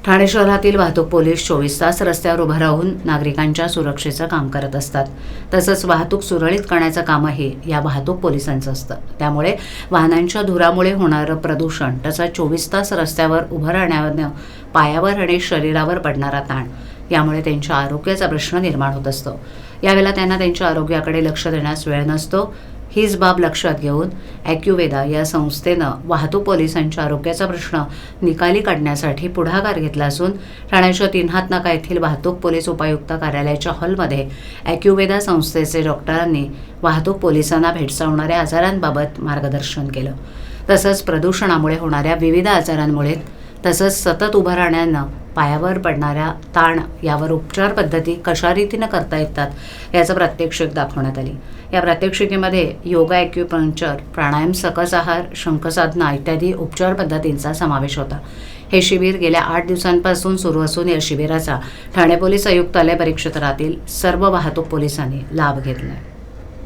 ठाणे शहरातील वाहतूक पोलीस 24 तास रस्त्यावर उभं राहून नागरिकांच्या सुरक्षेचं काम करत असतात. तसंच वाहतूक सुरळीत करण्याचं कामही या वाहतूक पोलिसांचं असतं. त्यामुळे वाहनांच्या धुरामुळे होणारं प्रदूषण तसंच 24 तास रस्त्यावर उभं राहण्यानं पायावर आणि शरीरावर पडणारा ताण यामुळे त्यांच्या आरोग्याचा प्रश्न निर्माण होत असतो. यावेळेला त्यांना त्यांच्या आरोग्याकडे लक्ष देण्यास वेळ नसतो. हीच बाब लक्षात घेऊन ॲक्युवेदा या संस्थेनं वाहतूक पोलिसांच्या आरोग्याचा प्रश्न निकाली काढण्यासाठी पुढाकार घेतला असून ठाण्याच्या 3 हात नाका येथील वाहतूक पोलीस उपायुक्त कार्यालयाच्या हॉलमध्ये ॲक्युवेदा संस्थेचे डॉक्टरांनी वाहतूक पोलिसांना भेडसावणाऱ्या आजारांबाबत मार्गदर्शन केलं. तसंच प्रदूषणामुळे होणाऱ्या विविध आजारांमुळे तसंच सतत उभं राहण्यानं पायावर पडणाऱ्या ताण यावर उपचार पद्धती कशा रीतीनं करता येतात याचं प्रात्यक्षिक दाखवण्यात आली. या प्रात्यक्षिकेमध्ये योगा, ॲक्युपंक्चर, प्राणायाम, सकस आहार, शंखसाधना इत्यादी उपचार पद्धतींचा समावेश होता. हे शिबिर गेल्या 8 दिवसांपासून सुरू असून या शिबिराचा ठाणे पोलीस आयुक्तालय परिक्षेत्रातील सर्व वाहतूक पोलिसांनी लाभ घेतला.